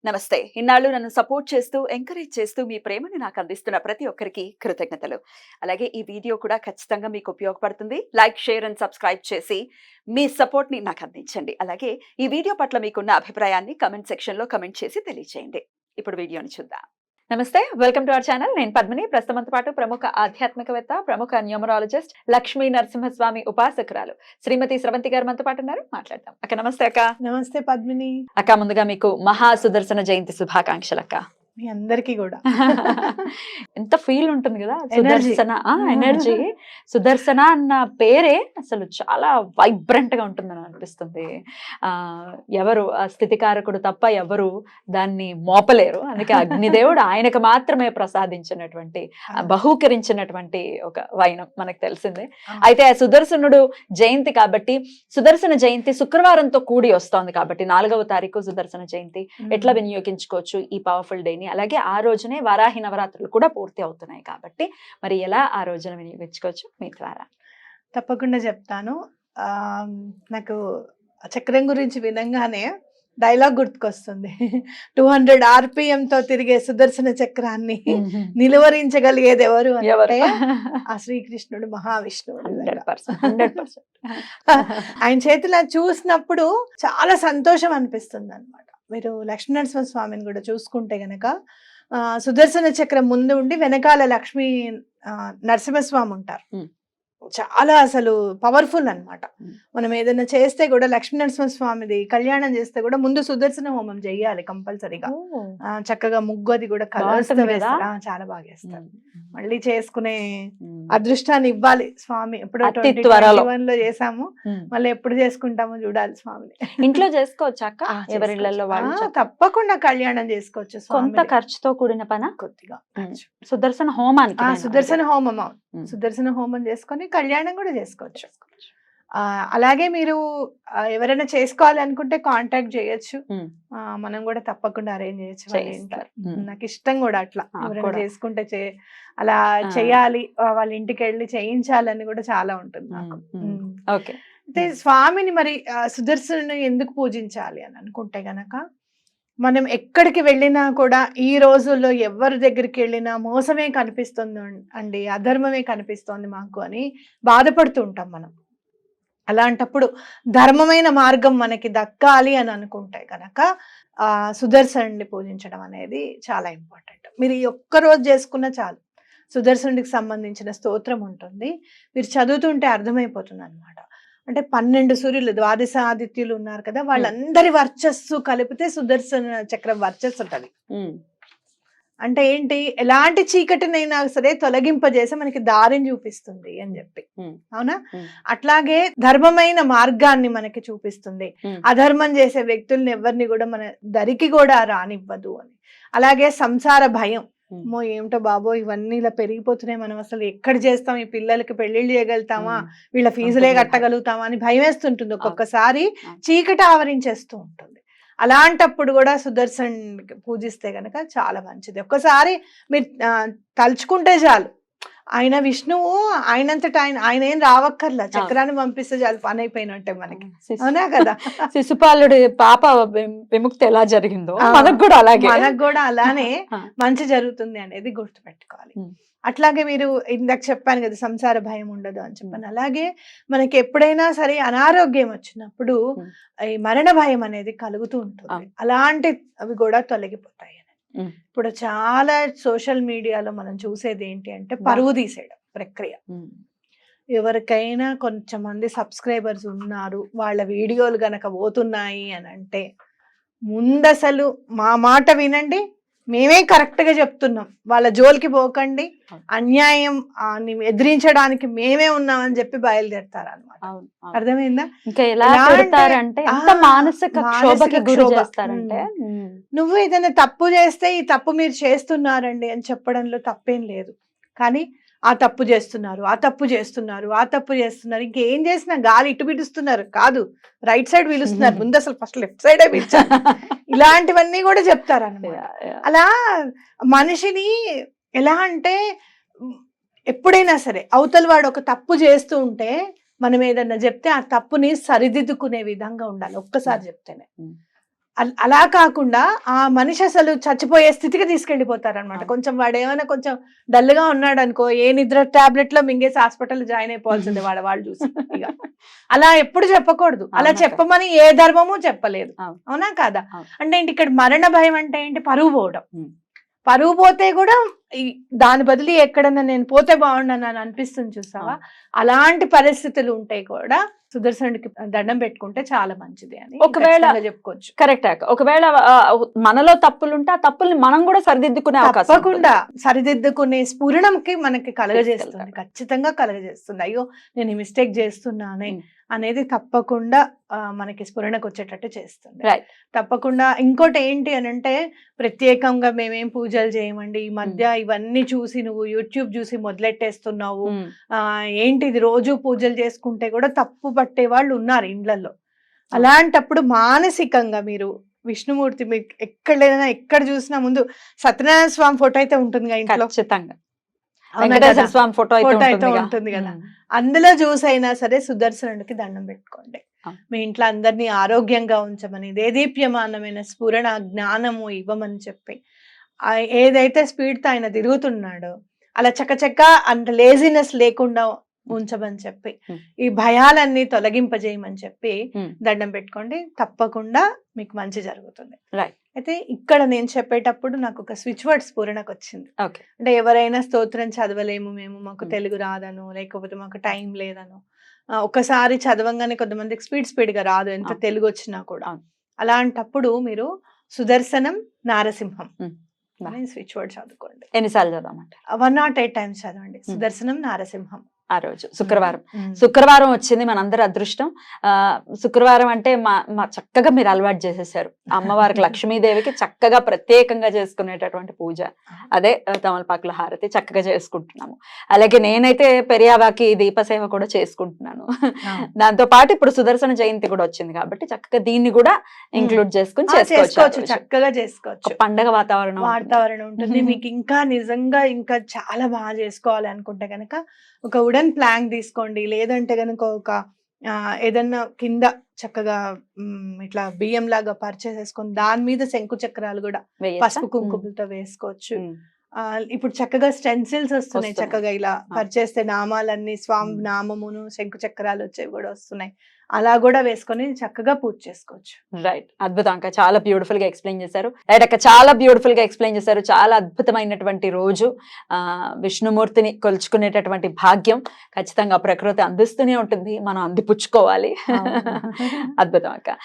నమస్తే. ఇన్నాళ్ళు నన్ను సపోర్ట్ చేస్తూ, ఎంకరేజ్ చేస్తూ మీ ప్రేమని నాకు అందిస్తున్న ప్రతి ఒక్కరికి కృతజ్ఞతలు. అలాగే ఈ వీడియో కూడా ఖచ్చితంగా మీకు ఉపయోగపడుతుంది. లైక్, షేర్ అండ్ సబ్స్క్రైబ్ చేసి మీ సపోర్ట్‌ని నాకు అందించండి. అలాగే ఈ వీడియో పట్ల మీకున్న అభిప్రాయాన్ని కామెంట్ సెక్షన్‌లో కామెంట్ చేసి తెలియజేయండి. ఇప్పుడు వీడియోని చూద్దాం. నమస్తే. Welcome to our channel. నేను పద్మిని. ప్రస్తుతంతో పాటు ప్రముఖ ఆధ్యాత్మికవేత్త, ప్రముఖ న్యూమరాలజిస్ట్, లక్ష్మీ నరసింహస్వామి ఉపాసకురాలు శ్రీమతి స్రవంతి గారు మనతో పాటు ఉన్నారు. మాట్లాడదాం. అక్క నమస్తే అక్క. నమస్తే పద్మిని. అక్క ముందుగా మీకు మహా సుదర్శన జయంతి శుభాకాంక్షలు అక్క. మీ అందరికీ కూడా ఎంత ఫీల్ ఉంటుంది కదా సుదర్శన ఎనర్జీ. సుదర్శన అన్న పేరే అసలు చాలా వైబ్రెంట్ గా ఉంటుందని అనిపిస్తుంది. ఎవరు ఆ స్థితికారకుడు తప్ప ఎవరు దాన్ని మోపలేరు. అందుకే అగ్నిదేవుడు ఆయనకు మాత్రమే ప్రసాదించినటువంటి బహూకరించినటువంటి ఒక వైనం మనకు తెలిసిందే. అయితే ఆ సుదర్శనుడు జయంతి కాబట్టి, సుదర్శన జయంతి శుక్రవారంతో కూడి వస్తోంది కాబట్టి 4వ తారీఖు సుదర్శన జయంతి ఎట్లా వినియోగించుకోవచ్చు ఈ పవర్ఫుల్ డేని. అలాగే ఆ రోజునే వారాహి నవరాత్రులు కూడా పూర్తి అవుతున్నాయి కాబట్టి మరి ఎలా ఆ రోజున వినియోగించుకోవచ్చు మీ ద్వారా? తప్పకుండా చెప్తాను. నాకు చక్రం గురించి వినంగానే డైలాగ్ గుర్తుకొస్తుంది. 200 RPM తో తిరిగే సుదర్శన చక్రాన్ని నిలువరించగలిగేది ఎవరు అంటే ఆ శ్రీకృష్ణుడు, మహావిష్ణువు. 100%. ఆయన చేతిలో చూసినప్పుడు చాలా సంతోషం అనిపిస్తుంది అనమాట. మీరు లక్ష్మీనరసింహ స్వామిని కూడా చూసుకుంటే గనక సుదర్శన చక్రం ముందు ఉండి వెనకాల లక్ష్మీ నరసింహస్వామి ఉంటారు. చాలా అసలు పవర్ఫుల్ అన్నమాట. మనం ఏదైనా చేస్తే కూడా లక్ష్మీ నరసింహస్వామిది కళ్యాణం చేస్తే కూడా ముందు సుదర్శన హోమం చెయ్యాలి కంపల్సరీగా. చక్కగా ముగ్గు అది కూడా కలర్స్ వేస్తారు. చాలా బాగా వేస్తారు. మళ్ళీ చేసుకునే అదృష్టాన్ని ఇవ్వాలి స్వామి. ఎప్పుడు 2021 లో చేసాము, మళ్ళీ ఎప్పుడు చేసుకుంటామో చూడాలి స్వామిని. ఇంట్లో చేసుకోవచ్చు అక్క, ఎవరిళ్లలో వాళ్ళు తప్పకుండా కళ్యాణం చేసుకోవచ్చు. కొంత ఖర్చుతో కూడిన పని కొద్దిగా సుదర్శన హోమానికి. సుదర్శన హోమం, సుదర్శన హోమం చేసుకొని కళ్యాణం కూడా చేసుకోవచ్చు. అలాగే మీరు ఎవరైనా చేసుకోవాలి అనుకుంటే కాంటాక్ట్ చేయొచ్చు. మనం కూడా తప్పకుండా అరేంజ్ చేయొచ్చు. నాకు ఇష్టం కూడా అట్లా ఎవరైనా చేసుకుంటే అలా చెయ్యాలి, వాళ్ళ ఇంటికి వెళ్ళి చేయించాలని కూడా చాలా ఉంటుంది నాకు. అయితే స్వామిని మరి సుదర్శను ఎందుకు పూజించాలి అని అనుకుంటే గనక, మనం ఎక్కడికి వెళ్ళినా కూడా ఈ రోజుల్లో ఎవరి దగ్గరికి వెళ్ళినా మోసమే కనిపిస్తుంది అండి, అధర్మమే కనిపిస్తోంది మాకు అని బాధపడుతూ ఉంటాం మనం. అలాంటప్పుడు ధర్మమైన మార్గం మనకి దక్కాలి అని అనుకుంటే కనుక సుదర్శనుడిని పూజించడం అనేది చాలా ఇంపార్టెంట్. మీరు ఈ ఒక్కరోజు చేసుకున్న చాలు. సుదర్శనుడికి సంబంధించిన స్తోత్రం ఉంటుంది, మీరు చదువుతుంటే అర్థమైపోతుంది అనమాట. అంటే 12 సూర్యులు, ద్వాదశ ఆదిత్యులు ఉన్నారు కదా, వాళ్ళందరి వర్చస్సు కలిపితే సుదర్శన చక్రం వర్చస్సు ఉంటుంది. అంటే ఏంటి, ఎలాంటి చీకటినైనా సరే తొలగింపజేసి మనకి దారిని చూపిస్తుంది అని చెప్పి. అవునా? అట్లాగే ధర్మమైన మార్గాన్ని మనకి చూపిస్తుంది. అధర్మం చేసే వ్యక్తుల్ని ఎవరిని కూడా మన దరికి కూడా రానివ్వదు అని. అలాగే సంసార భయం, ఏమిటో బాబో ఇవన్నీ ఇలా పెరిగిపోతున్నాయి, మనం అసలు ఎక్కడ చేస్తాం, ఈ పిల్లలకి పెళ్లిళ్ళు చేయగలుగుతామా, వీళ్ళ ఫీజులే కట్టగలుగుతామా అని భయం వేస్తుంటుంది. ఒక్కొక్కసారి చీకటి ఆవరించేస్తూ ఉంటుంది. అలాంటప్పుడు కూడా సుదర్శన్ పూజిస్తే గనక చాలా మంచిది. ఒక్కసారి మీరు తలుచుకుంటే చాలు, ఆయన విష్ణువు, ఆయనంతటా ఆయన ఏం రావక్కర్లా, చక్రాన్ని పంపిస్తే చాలు, పని అయిపోయినట్టే మనకి. అవునా కదా? శిశుపాలుడి పాప విముక్తి ఎలా జరిగిందో మనకు కూడా అలానే మంచి జరుగుతుంది అనేది గుర్తుపెట్టుకోవాలి. అట్లాగే మీరు ఇందాక చెప్పాను కదా సంసార భయం ఉండదు అని చెప్పాను. అలాగే మనకి ఎప్పుడైనా సరే అనారోగ్యం వచ్చినప్పుడు ఈ మరణ భయం అనేది కలుగుతూ ఉంటుంది. అవి కూడా తొలగిపోతాయి. ఇప్పుడు చాలా సోషల్ మీడియాలో మనం చూసేది ఏంటి అంటే పరువు తీసేయడం ప్రక్రియ. ఎవరికైనా కొంచెం మంది సబ్స్క్రైబర్స్ ఉన్నారు, వాళ్ళ వీడియోలు గనక పోతున్నాయి అని అంటే ముందు అసలు మా మాట వినండి, మేమే కరెక్ట్ గా చెప్తున్నాం, వాళ్ళ జోలికి పోకండి, అన్యాయం ఎదిరించడానికి మేమే ఉన్నామని చెప్పి బయలుదేరతారు అనమాట. అర్థమైందా? నువ్వు ఏదైనా తప్పు చేస్తే ఈ తప్పు మీరు చేస్తున్నారండి అని చెప్పడంలో తప్పేం లేదు, కానీ ఆ తప్పు చేస్తున్నారు, ఆ తప్పు చేస్తున్నారు, ఆ తప్పు చేస్తున్నారు, ఇంకేం చేసినా గాలి ఇటు పిలుస్తున్నారు కాదు, రైట్ సైడ్ పిలుస్తున్నారు, ముందు అసలు ఫస్ట్ లెఫ్ట్ సైడే పిలిచారు, ఇలాంటివన్నీ కూడా చెప్తారు అన్నమాట. అలా మనిషిని ఎలా అంటే ఎప్పుడైనా సరే అవతల వాడు ఒక తప్పు చేస్తూ ఉంటే మనం ఏదన్నా చెప్తే ఆ తప్పుని సరిదిద్దుకునే విధంగా ఉండాలి. ఒక్కసారి చెప్తేనే అలా కాకుండా ఆ మనిషి అసలు చచ్చిపోయే స్థితికి తీసుకెళ్లిపోతారు అనమాట. కొంచెం వాడు ఏమైనా కొంచెం డల్గా ఉన్నాడు అనుకో, ఏ నిద్ర టాబ్లెట్ లో మింగేసి హాస్పిటల్ జాయిన్ అయిపోవాల్సిందే వాళ్ళు చూసి. ఇక అలా ఎప్పుడు చెప్పకూడదు. అలా అవునక్క. చెప్పమని ఏ ధర్మము చెప్పలేదు. అవును. అవునా కాదా? అవును. అంటే ఏంటి ఇక్కడ మరణ భయం అంటే ఏంటి? పరువు పోవడం. ఉమ్. పరువు పోతే కూడా దాని బదులు ఎక్కడన్నా నేను పోతే బాగుండను అని అనిపిస్తుంది చూసావా? అలాంటి పరిస్థితులు ఉంటాయి కూడా సుదర్శనుడికి దండం పెట్టుకుంటే చాలా మంచిది అని ఒకవేళ ఖచ్చితంగా చెప్పుకోవచ్చు. కరెక్ట్ అక్క. ఒకవేళ మనలో తప్పులుంటే ఆ తప్పుల్ని మనం కూడా సరిదిద్దుకునే అవకాశం ఉంటుంది. తప్పకుండా సరిదిద్దుకునే స్ఫురణంకి మనకి కలగజేస్తుంది, ఖచ్చితంగా కలగజేస్తుంది. అయ్యో నేను ఈ మిస్టేక్ చేస్తున్నానే అనేది తప్పకుండా మనకి స్ఫురణకు వచ్చేటట్టు చేస్తుంది. Right. తప్పకుండా. ఇంకోటి ఏంటి అని అంటే, ప్రత్యేకంగా మేమేం పూజలు చేయమండి, ఈ మధ్య ఇవన్నీ చూసి నువ్వు యూట్యూబ్ చూసి మొదలెట్టేస్తున్నావు, ఏంటి ఇది రోజు పూజలు చేసుకుంటే కూడా తప్పు పట్టే వాళ్ళు ఉన్నారు ఇండ్లలో. అలాంటప్పుడు మానసికంగా మీరు విష్ణుమూర్తి మీకు ఎక్కడైనా ఎక్కడ చూసినా ముందు సత్యనారాయణ స్వామి ఫోటో అయితే ఉంటుందిగా ఇంట్లో, ఖచ్చితంగా అవునా వెంకటేశ్వర కదా? స్వామి ఫోటో ఫోటో అయితే అయితే ఉంటుంది కదా. అందులో చూసైనా సరే సుదర్శనుడికి దండం పెట్టుకోండి. మీ ఇంట్లో అందరినీ ఆరోగ్యంగా ఉంచమని, దేదీప్యమానమైన స్ఫురణ జ్ఞానము ఇవ్వమని చెప్పి, ఏదైతే స్పీడ్ తో ఆయన తిరుగుతున్నాడో అలా చకచక అంత లేజినెస్ లేకుండా ఉంచమని చెప్పి, ఈ భయాలన్నీ తొలగింపజేయమని చెప్పి దండం పెట్టుకోండి. తప్పకుండా మీకు మంచి జరుగుతుంది. అయితే ఇక్కడ నేను చెప్పేటప్పుడు నాకు ఒక స్విచ్ వర్డ్ స్ఫురణకు వచ్చింది. అంటే ఎవరైనా స్తోత్రం చదవలేము మేము, మాకు తెలుగు రాదను, లేకపోతే మాకు టైం లేదను, ఒకసారి చదవంగానే కొంతమందికి స్పీడ్ గా రాదు ఎంత తెలుగు వచ్చినా కూడా. అలాంటప్పుడు మీరు సుదర్శనం నారసింహం స్విచ్ వర్డ్ చదువుకోండి. ఎన్నిసార్లు చదవమంట? 108 times చదవండి. సుదర్శనం నారసింహం. ఆ రోజు శుక్రవారం వచ్చింది, మనందరి అదృష్టం. శుక్రవారం అంటే మా చక్కగా మీరు అలవాటు చేసేసారు. అమ్మవారికి లక్ష్మీదేవికి చక్కగా ప్రత్యేకంగా చేసుకునేటటువంటి పూజ అదే తమలపాకుల హారతి చక్కగా చేసుకుంటున్నాము. అలాగే నేనైతే పెరియాబాకి దీపసేవ కూడా చేసుకుంటున్నాను. దాంతో పాటు ఇప్పుడు సుదర్శన జయంతి కూడా వచ్చింది కాబట్టి చక్కగా దీన్ని కూడా ఇంక్లూడ్ చేసుకుని చేసుకోవచ్చు. చక్కగా చేసుకోవచ్చు. పండగ వాతావరణం ఉంటుంది. మీకు ఇంకా నిజంగా ఇంకా చాలా బాగా చేసుకోవాలి అనుకుంటే కనుక ఒక వుడెన్ ప్లాంక్ తీసుకోండి, లేదంటే కనుక ఒక ఏదన్నా కింద చక్కగా ఇట్లా బియ్యం లాగా పర్చేస్ చేసుకొని దాని మీద శంకు చక్రాలు కూడా పసుపు కుంకుమలతో వేసుకోవచ్చు. ఇప్పుడు చక్కగా స్టెన్సిల్స్ వస్తున్నాయి, చక్కగా ఇలా పరిచేస్తే నామాలన్నీ స్వామి నామమును శంకు చక్రాలు వచ్చేవి కూడా వస్తున్నాయి. అలా కూడా వేసుకొని చక్కగా పూజ చేసుకోవచ్చు. రైట్, అద్భుతం అక్క, చాలా బ్యూటిఫుల్ గా ఎక్స్ప్లెయిన్ చేశారు. రైట్ అక్క, చాలా బ్యూటిఫుల్ గా ఎక్స్ప్లెయిన్ చేశారు. చాలా అద్భుతమైనటువంటి రోజు. విష్ణుమూర్తిని కొలుచుకునేటటువంటి భాగ్యం ఖచ్చితంగా ప్రకృతి అందిస్తూనే ఉంటుంది, మనం అందిపుచ్చుకోవాలి. అద్భుతం అక్క.